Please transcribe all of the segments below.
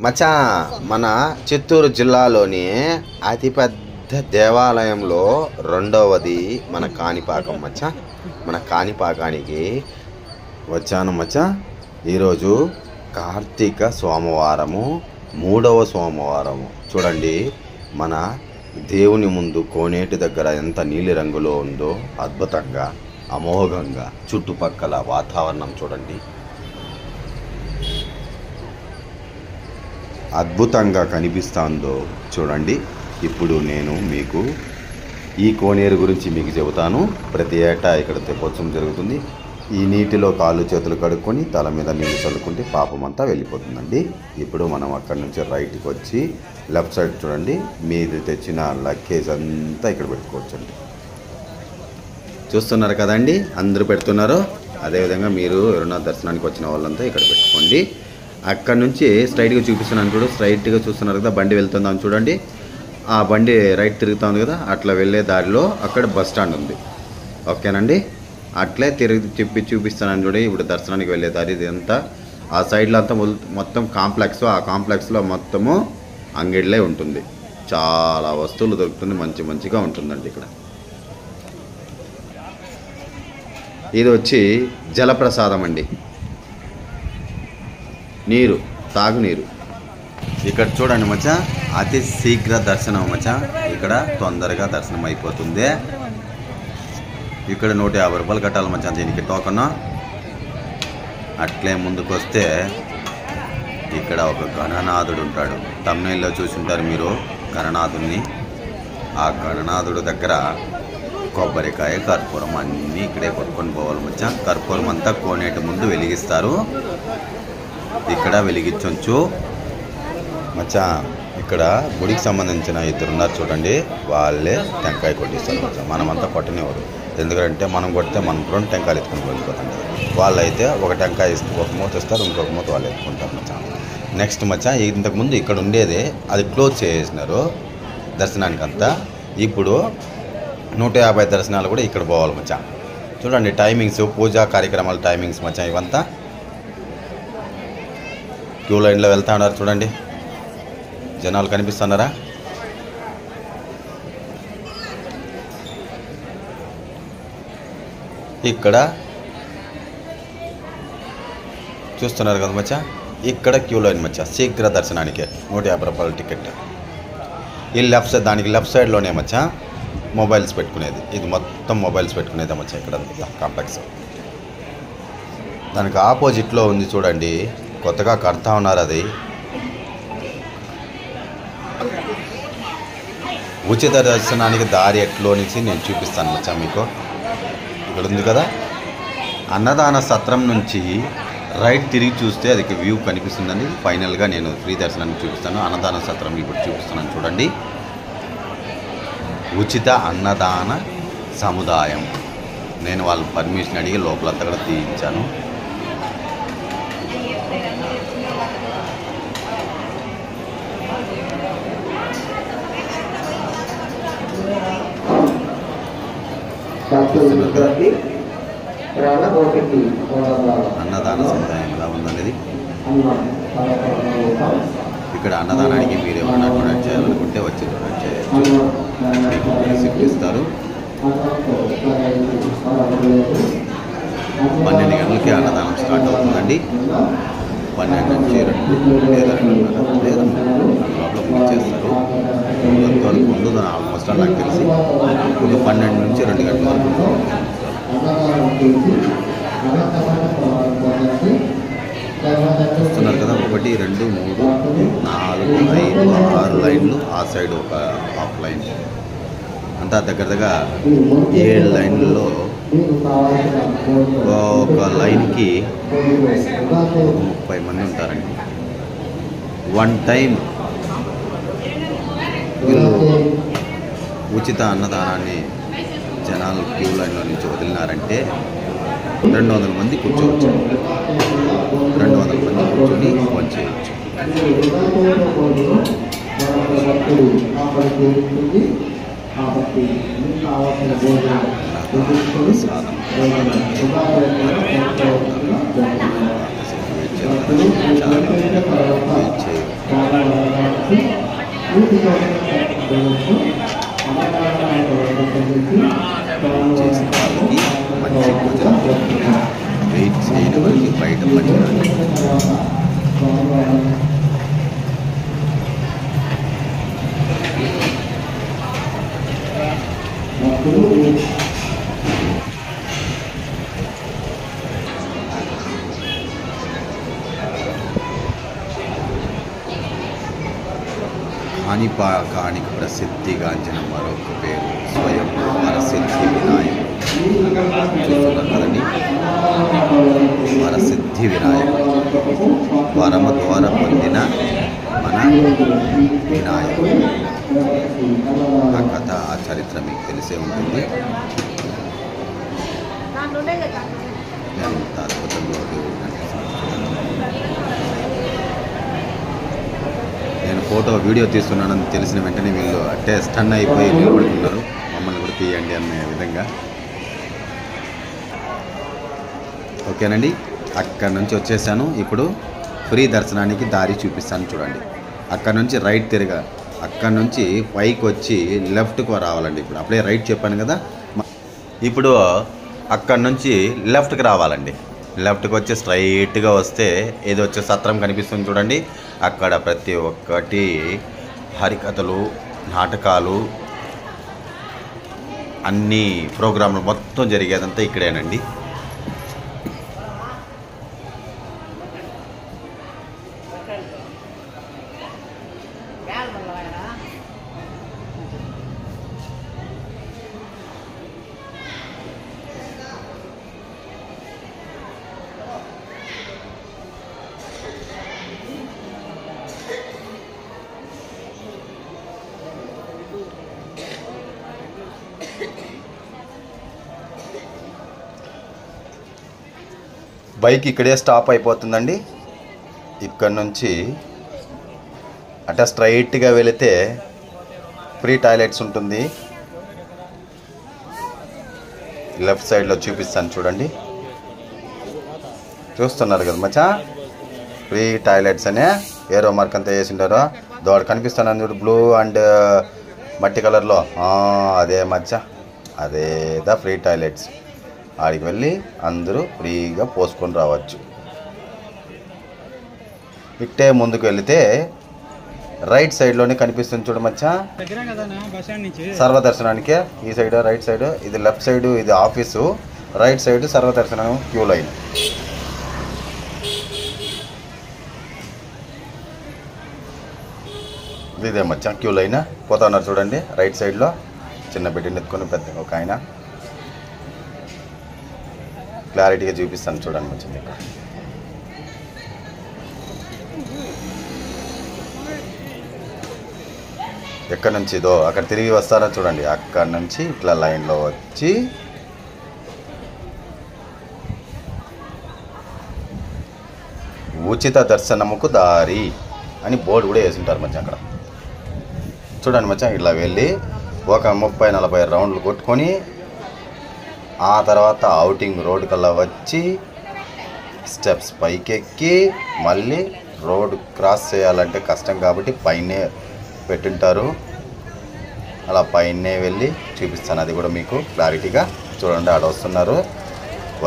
మచా మన చిత్తూరు జిల్లాలోని అతిపెద్ద దేవాలయంలో రెండవది మన కాణిపాకం మచ్చా. మన కాణిపాకానికి వచ్చాను మచ్చా. ఈరోజు కార్తీక సోమవారము, 3వ సోమవారము. చూడండి, మన దేవుని ముందు కోనేటి దగ్గర ఎంత నీలి రంగులో ఉందో, అద్భుతంగా అమోఘంగా చుట్టుపక్కల వాతావరణం చూడండి, అద్భుతంగా కనిపిస్తుందో చూడండి. ఇప్పుడు నేను మీకు ఈ కోనేరు గురించి మీకు చెబుతాను. ప్రతి ఏటా ఇక్కడ తెప్పోత్సవం జరుగుతుంది. ఈ నీటిలో కాళ్ళు చేతులు కడుక్కొని తల మీద నీళ్ళు చల్లుకుంటే పాపమంతా వెళ్ళిపోతుందండి. ఇప్పుడు మనం అక్కడి నుంచి రైట్కి వచ్చి లెఫ్ట్ సైడ్ చూడండి, మీరు తెచ్చిన లగేజ్ అంతా ఇక్కడ పెట్టుకోవచ్చండి. చూస్తున్నారు కదండి, అందరూ పెడుతున్నారు. అదేవిధంగా మీరు ఎవరైనా దర్శనానికి వచ్చిన వాళ్ళంతా ఇక్కడ పెట్టుకోండి. అక్కడ నుంచి స్ట్రైట్గా చూపిస్తున్నాను చూడు, స్ట్రైట్గా చూస్తున్నారు కదా, బండి వెళ్తుందని చూడండి. ఆ బండి రైట్ తిరుగుతుంది కదా, అట్లా వెళ్ళే దారిలో అక్కడ బస్ స్టాండ్ ఉంది. ఓకేనండి, అట్లే తిప్పి చూపిస్తున్నాను చూడండి. ఇప్పుడు దర్శనానికి వెళ్ళే దారి ఇదంతా, ఆ సైడ్లో అంతా మొత్తం కాంప్లెక్స్. ఆ కాంప్లెక్స్లో మొత్తము అంగడిలే ఉంటుంది. చాలా వస్తువులు దొరుకుతుంది, మంచిగా ఉంటుందండి ఇక్కడ. ఇది వచ్చి జలప్రసాదం అండి, నీరు, తాగునీరు. ఇక్కడ చూడండి మచ్చా, అతి శీఘ్ర దర్శనం మచ్చా. ఇక్కడ తొందరగా దర్శనం అయిపోతుంది. ఇక్కడ 150 రూపాయలు కట్టాలి మచ్చా దీనికి టోకన్. అట్లే ముందుకు వస్తే ఇక్కడ ఒక గణనాథుడు ఉంటాడు. తమిళలో చూసుంటారు మీరు గణనాథుడిని. ఆ గణనాథుడు దగ్గర కొబ్బరికాయ, కర్పూరం అన్నీ ఇక్కడే కొట్టుకొని పోవాలి మచ్చా. కర్పూరం అంతా కోనేటి ముందు వెలిగిస్తారు, ఇక్కడ వెలిగించవచ్చు మచ్చా. ఇక్కడ గుడికి సంబంధించిన 2 ఉన్నారు చూడండి, వాళ్ళే టెంకాయ కొట్టిస్తారు మచ్చా. మనమంతా కొట్టనివ్వరు, ఎందుకంటే మనం కొడితే మనం 2 టెంకాయలు ఎత్తుకొని వెళ్ళిపోతాం కదా. వాళ్ళైతే ఒక టెంకాయ ఒక మూత ఇస్తారు, ఇంకొక మూత వాళ్ళు ఎత్తుకుంటారు మచ్చా. నెక్స్ట్ మచ్చా, ఇంతకుముందు ఇక్కడ ఉండేది అది క్లోజ్ చేసినారు దర్శనానికి అంతా. ఇప్పుడు 150 దర్శనాలు కూడా ఇక్కడ పోవాలి మచ్చా. చూడండి టైమింగ్స్, పూజా కార్యక్రమాల టైమింగ్స్ మచ్చా. ఇవంతా క్యూ లైన్లో వెళ్తా ఉన్నారు చూడండి, జనాలు కనిపిస్తున్నారా? ఇక్కడ చూస్తున్నారు కదా మచ్చా, ఇక్కడ క్యూ లైన్ మచ్చా. శీఘ్ర దర్శనానికి 150 రూపాయల టికెట్. ఈ లెఫ్ట్ సైడ్, దానికి లెఫ్ట్ సైడ్లోనే మచ్చా మొబైల్స్ పెట్టుకునేది. ఇది మొత్తం మొబైల్స్ పెట్టుకునేది మచ్చా ఇక్కడ కాంప్లెక్స్. దానికి ఆపోజిట్లో ఉంది చూడండి, కొత్తగా కడతా ఉన్నారు. అది ఉచిత దర్శనానికి దారి ఎట్లో నుంచి నేను చూపిస్తాను మచ్చా మీకు. ఇక్కడ ఉంది కదా, అన్నదాన సత్రం నుంచి రైట్ తిరిగి చూస్తే అది వ్యూ కనిపిస్తుందండి. ఫైనల్గా నేను ఫ్రీ దర్శనానికి చూపిస్తాను. అన్నదాన సత్రం ఇప్పుడు చూపిస్తున్నాను చూడండి. ఉచిత అన్నదాన సముదాయం. నేను వాళ్ళ పర్మిషన్ అడిగి లోపలంతా కూడా తీయించాను. అన్నదాన సముదాయం ఎలా ఉందనేది. ఇక్కడ అన్నదానానికి మీరు ఏమైనా డొనేట్ చేయాలనుకుంటే వచ్చి డొనేట్ చేయొచ్చు, మీకు రిసిప్ట్ ఇస్తారు. 12 గంటలకి అన్నదానం స్టార్ట్ అవుతుందండి. 12 నుంచి 2 లేదా 2:30 లోపల ముగించేస్తారు. అంతవరకు ముందు ఆల్మోస్ట్ నాకు తెలిసి ఇప్పుడు 12 నుంచి 2 గంటల వరకు. చూస్తున్నారు కదా, 1, 2, 3, 4, 5, 6 లైన్లు. ఆ సైడ్ ఒక హాఫ్ లైన్, అంతా దగ్గర 7 లైన్లలో. ఒక లైన్కి 30 మంది ఉంటారండి. వన్ టైం వీళ్ళు ఉచిత అన్నదానాన్ని జనాలు క్యూ లైన్లో నుంచి వదిలినారంటే 200 మంది కూర్చోవచ్చు. 200 మంది కూర్చొని ఫోన్ చేయవచ్చు. చేసిన వాళ్ళకి మంచి భోజనం, వెయిట్ చేయని వాళ్ళకి బయట భోజనాలు. కాణిపాకానికి ప్రసిద్ధిగాంచిన మరొక పేరు స్వయం వరసిద్ధి వినాయకుడు. చూస్తున్నారు కదండి, వరసిద్ధి వినాయకుడు, వరము ద్వారా పొందిన మన వినాయకుడు. ఆ కథ, ఆ చరిత్ర మీకు తెలిసే ఉంటుంది. ఎంత అద్భుతంగా నేను ఫోటో వీడియో తీస్తున్నానని తెలిసిన వెంటనే వీళ్ళు అంటే స్టన్ అయిపోయి నిలబడుతున్నారు, మమ్మల్ని కూడా తీయండి అనే విధంగా. ఓకేనండి, అక్కడ నుంచి వచ్చేసాను. ఇప్పుడు ఫ్రీ దర్శనానికి దారి చూపిస్తాను చూడండి. అక్కడ నుంచి రైట్ తిరగా, అక్కడ నుంచి పైకి వచ్చి లెఫ్ట్కి రావాలండి. ఇప్పుడు అప్పుడే రైట్ చెప్పాను కదా, ఇప్పుడు అక్కడ నుంచి లెఫ్ట్కి రావాలండి. లెఫ్ట్కి వచ్చి స్ట్రైట్గా వస్తే ఇది వచ్చే సత్రం కనిపిస్తుంది చూడండి. అక్కడ ప్రతి ఒక్కటి హరికథలు, నాటకాలు, అన్ని ప్రోగ్రాంలు మొత్తం జరిగేదంతా ఇక్కడేనండి. బైక్ ఇక్కడే స్టాప్ అయిపోతుందండి. ఇక్కడ నుంచి అట్లా స్ట్రైట్గా వెళితే ఫ్రీ టాయిలెట్స్ ఉంటుంది. లెఫ్ట్ సైడ్లో చూపిస్తాను చూడండి. చూస్తున్నారు కదా మచ్చా, ఫ్రీ టాయిలెట్స్ అనే ఏరో మార్క్ అంతా వేసిండారో దోడ కనిపిస్తాను చూడు, బ్లూ అండ్ మట్టి కలర్లో. అదే మచ్చా, అదేదా ఫ్రీ టాయిలెట్స్. ఆడికి వెళ్ళి అందరూ ఫ్రీగా పోసుకొని రావచ్చు. ఇట్టే ముందుకు వెళితే రైట్ సైడ్లోనే కనిపిస్తుంది చూడు మచ్చా, సర్వదర్శనానికే. ఈ సైడ్ రైట్ సైడ్, ఇది లెఫ్ట్ సైడ్ ఇది ఆఫీసు, రైట్ సైడ్ సర్వదర్శనం క్యూ లైన్. ఇదే మచ్చా క్యూ లైన్. పోతా ఉన్నారు చూడండి రైట్ సైడ్లో, చిన్న బిడ్డని ఎత్తుకొని పెద్ద ఒక ఆయన. క్లారిటీగా చూపిస్తాను చూడండి మంచిది. ఎక్కడి నుంచి ఇదో అక్కడ తిరిగి వస్తారో చూడండి. అక్కడ నుంచి ఇట్లా లైన్లో వచ్చి ఉచిత దర్శనముకు దారి అని బోర్డు కూడా వేసి ఉంటారు మధ్య. అక్కడ చూడండి మచ్చా, ఇట్లా వెళ్ళి ఒక 30-40 రౌండ్లు కొట్టుకొని ఆ తర్వాత అవుటింగ్ రోడ్ కల్లా వచ్చి స్టెప్స్ పైకెక్కి మళ్ళీ రోడ్ క్రాస్ చేయాలంటే కష్టం కాబట్టి పైనే పెట్టింటారు. అలా పైనే వెళ్ళి చూపిస్తాను, అది కూడా మీకు క్లారిటీగా చూడండి. ఆడ వస్తున్నారు,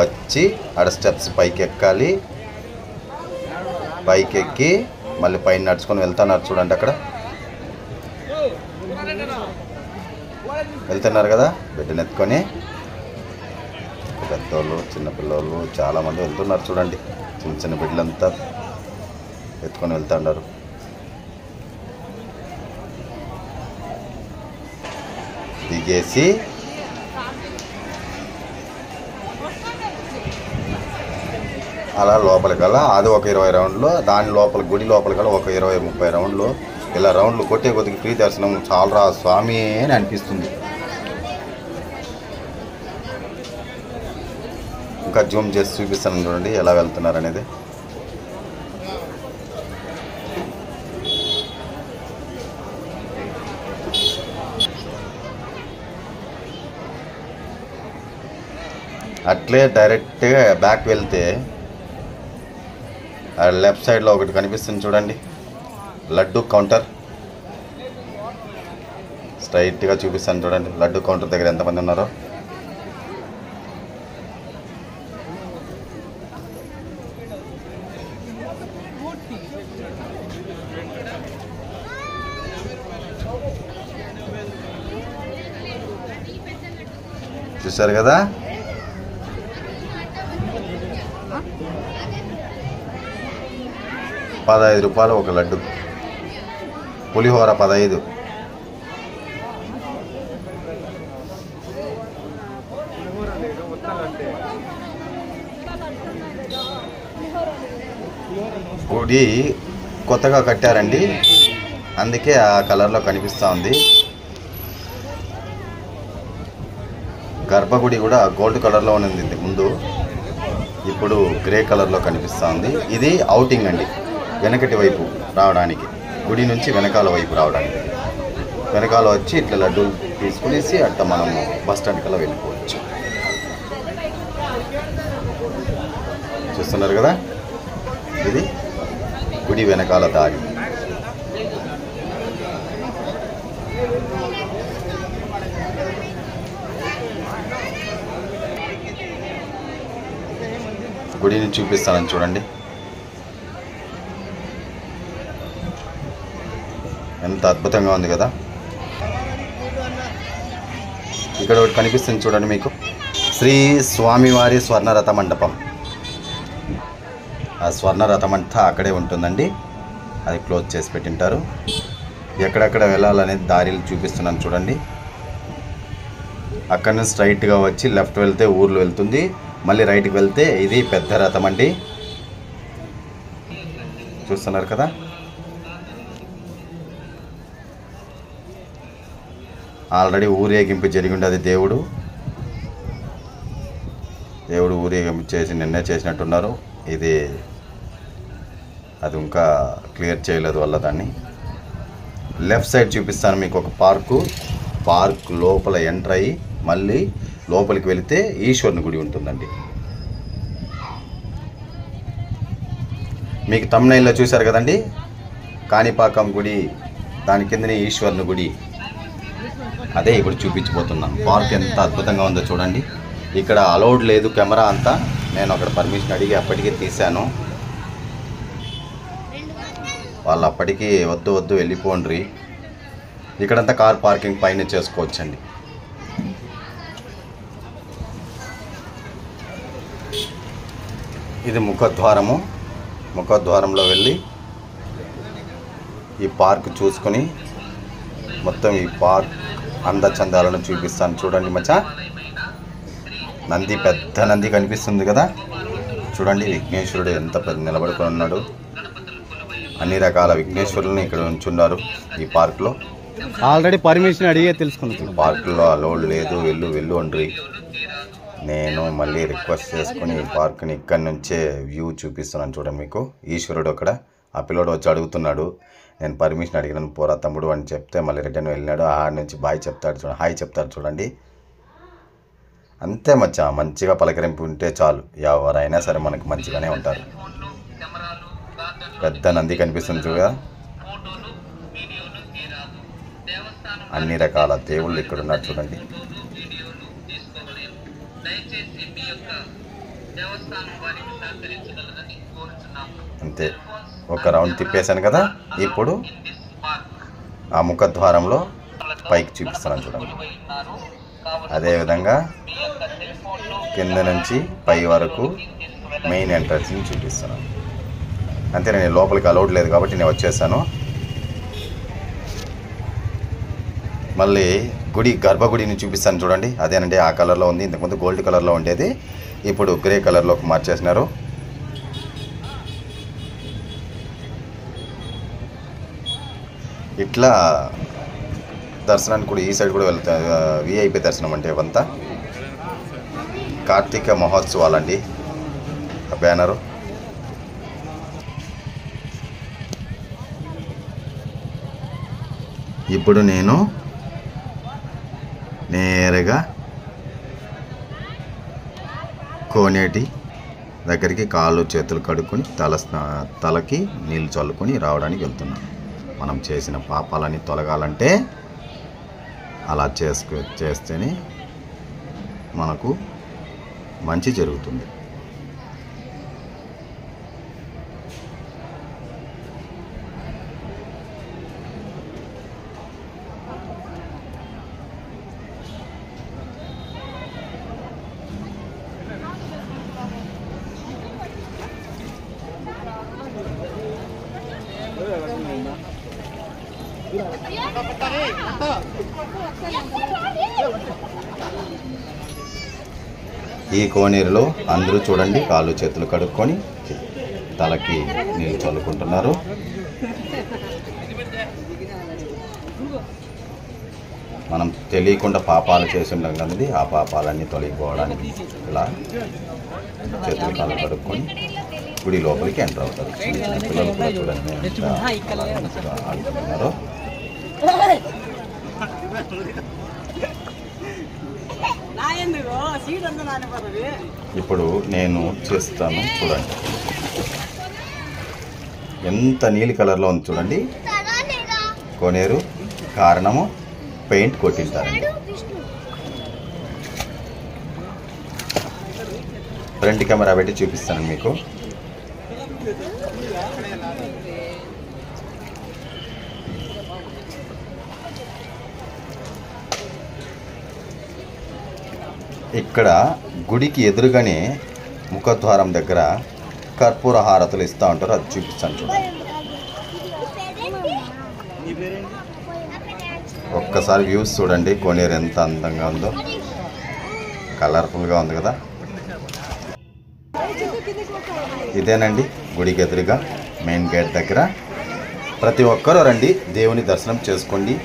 వచ్చి ఆడ స్టెప్స్ పైకి ఎక్కాలి. పైకి ఎక్కి మళ్ళీ పైన నడుచుకొని వెళ్తున్నారు చూడండి. అక్కడ వెళ్తున్నారు కదా బిడ్డను ఎత్తుకొని. పెద్దోళ్ళు చిన్నపిల్లలు చాలామంది వెళ్తున్నారు చూడండి. చిన్న చిన్న బిడ్డలంతా ఎత్తుకొని వెళ్తున్నారు. దిగేసి అలా లోపలికల్లా అది ఒక 20 రౌండ్లు, దాని లోపల గుడి లోపలికల్లా ఒక 20-30 రౌండ్లు. ఇలా రౌండ్లు కొట్టే కొద్దిగా ఫ్రీ దర్శనం చాలరా స్వామి అని అనిపిస్తుంది. ఇంకా జూమ్ చేసి చూపిస్తాను చూడండి ఎలా వెళ్తున్నారు అనేది. అట్లే డైరెక్ట్గా బ్యాక్ వెళ్తే లెఫ్ట్ సైడ్లో ఒకటి కనిపిస్తుంది చూడండి, లడ్డు కౌంటర్. స్ట్రైట్గా చూపిస్తాను చూడండి. లడ్డు కౌంటర్ దగ్గర ఎంతమంది ఉన్నారో. చూసారు కదా, ₹15 ఒక లడ్డు. పులిహోర 15. గుడి కొత్తగా కట్టారండి, అందుకే ఆ కలర్లో కనిపిస్తూ ఉంది. గర్భగుడి కూడా గోల్డ్ కలర్లో ఉంది ఇంతకు ముందు, ఇప్పుడు గ్రే కలర్లో కనిపిస్తూ ఉంది. ఇది అవుటింగ్ అండి, వెనకటి వైపు రావడానికి, గుడి నుంచి వెనకాల వైపు రావడానికి. వెనకాల వచ్చి ఇట్లా లడ్డూలు తీసుకునేసి అట్లా మనము బస్ స్టాండ్ కల్లా వెళ్ళిపోవచ్చు. చూస్తున్నారు కదా, ఇది గుడి వెనకాల దారి. గుడిని చూపిస్తానని చూడండి, ఎంత అద్భుతంగా ఉంది కదా. ఇక్కడ ఒకటి కనిపిస్తుంది చూడండి మీకు, శ్రీ స్వామివారి స్వర్ణరథ మండపం. ఆ స్వర్ణరథం అంతా అక్కడే ఉంటుందండి, అది క్లోజ్ చేసి పెట్టింటారు. ఎక్కడెక్కడ వెళ్ళాలనేది దారిలు చూపిస్తున్నాను చూడండి. అక్కడ నుంచి స్ట్రైట్గా వచ్చి లెఫ్ట్ వెళ్తే ఊర్లో వెళ్తుంది, మళ్ళీ రైట్కి వెళ్తే ఇది పెద్ద రథం అండి. చూస్తున్నారు కదా, ఆల్రెడీ ఊరేగింపు జరిగి ఉండేది. దేవుడు ఊరేగింపు చేసి నిన్నే చేసినట్టున్నారు. అది ఇంకా క్లియర్ చేయలేదు వల్ల దాన్ని. లెఫ్ట్ సైడ్ చూపిస్తాను మీకు ఒక పార్క్ లోపల ఎంటర్ అయ్యి మళ్ళీ లోపలికి వెళితే ఈశ్వరుని గుడి ఉంటుందండి. మీకు తమ్నైల్లో చూశారు కదండి, కాణిపాకం గుడి, దాని కిందనే ఈశ్వరుని గుడి, అదే ఇప్పుడు చూపించబోతున్నాను. పార్క్ ఎంత అద్భుతంగా ఉందో చూడండి. ఇక్కడ అలౌడ్ లేదు కెమెరా అంతా, నేను అక్కడ పర్మిషన్ అడిగి అప్పటికే తీశాను. వాళ్ళు అప్పటికి వద్దు వెళ్ళిపోండ్రి, ఇక్కడంతా కార్ పార్కింగ్ పైన చేసుకోవచ్చండి. ఇది ముఖద్వారంలో వెళ్ళి ఈ పార్క్ చూసుకొని మొత్తం ఈ పార్క్ అందచందాలను చూపిస్తాను చూడండి మచ్చా. పెద్ద నంది కనిపిస్తుంది కదా చూడండి. విఘ్నేశ్వరుడు ఎంత పెద్ద నిలబడుకొని ఉన్నాడు. అన్ని రకాల విఘ్నేశ్వరులను ఇక్కడ ఉంచున్నారు ఈ పార్క్లో. ఆల్రెడీ పర్మిషన్ అడిగే తెలుసుకున్నాను. పార్కులో అలౌడ్ లేదు, వెళ్ళు అండ్రి. నేను మళ్ళీ రిక్వెస్ట్ చేసుకుని ఈ పార్క్ని ఇక్కడి నుంచే వ్యూ చూపిస్తున్నాను చూడండి మీకు. ఈశ్వరుడు అక్కడ, ఆ పిల్లోడు వచ్చి అడుగుతున్నాడు, నేను పర్మిషన్ అడిగినాను పోరా తమ్ముడు అని చెప్తే మళ్ళీ రిటర్న్ వెళ్ళినాడు. ఆడ నుంచి హాయ్ చెప్తాడు చూడండి. అంతే మచ్చా, మంచిగా పలకరింపు ఉంటే చాలు, ఎవరైనా సరే మనకు మంచిగానే ఉంటారు. పెద్ద నంది కనిపిస్తుంది చూడగా, అన్ని రకాల దేవుళ్ళు ఇక్కడ ఉన్నారు చూడండి. అంతే, ఒక రౌండ్ తిప్పేశాను కదా. ఇప్పుడు ఆ ముఖద్వారంలో పైకి చూపిస్తున్నాను చూడండి. అదేవిధంగా కింద నుంచి పై వరకు మెయిన్ ఎంట్రన్స్ని చూపిస్తున్నాను. అంతే, నేను లోపలికి అలౌడ్ లేదు కాబట్టి నేను వచ్చేసాను. మళ్ళీ గర్భగుడిని చూపిస్తాను చూడండి. అదేనండి, ఆ కలర్లో ఉంది. ఇంతకుముందు గోల్డ్ కలర్లో ఉండేది, ఇప్పుడు గ్రే కలర్లోకి మార్చేసినారు. ఇట్లా దర్శనానికి కూడా ఈ సైడ్ కూడా వెళ్తా. విఐపి దర్శనం అంటే ఇవంతా కార్తీక మహోత్సవాలండి. ఆ బ్యానరు ఇప్పుడు నేను నేరుగా కోనేటి దగ్గరికి కాళ్ళు చేతులు కడుక్కొని తలకి నీళ్ళు చల్లుకొని రావడానికి వెళ్తున్నాను. మనం చేసిన పాపాలని తొలగాలంటే అలా చేస్తేనే మనకు మంచి జరుగుతుంది. ఈ కోనేరులో అందరూ చూడండి కాళ్ళు చేతులు కడుక్కొని తలకి నీళ్ళు చల్లుకుంటున్నారు. మనం తెలియకుండా పాపాలు చేసి ఉంటాం కదండి, ఆ పాపాలన్నీ తొలగిపోవడానికి ఇలా చేతులు కాళ్ళు కడుక్కొని గుడి లోపలికి ఎంటర్ అవుతారు. చిన్న చిన్న పిల్లలు కూడా చూడండి ఎంత ఆడుతున్నారో. ఇప్పుడు నేను చేస్తాను చూడండి. ఎంత నీలి కలర్లో ఉంది చూడండి కోనేరు. కారణము పెయింట్ కొట్టింటారండి. ఫ్రంట్ కెమెరా పెట్టి చూపిస్తాను మీకు. ఇక్కడ గుడికి ఎదురుగానే ముఖద్వారం దగ్గర కర్పూర హారతులు ఇస్తూ ఉంటారు, అది చూపిస్తాను చూడండి. ఒక్కసారి వ్యూస్ చూడండి, కోనేరు ఎంత అందంగా ఉందో, కలర్ఫుల్గా ఉంది కదా. ఇదేనండి గుడికి ఎదురుగా మెయిన్ గేట్ దగ్గర. ప్రతి ఒక్కరూ రండి, దేవుని దర్శనం చేసుకోండి.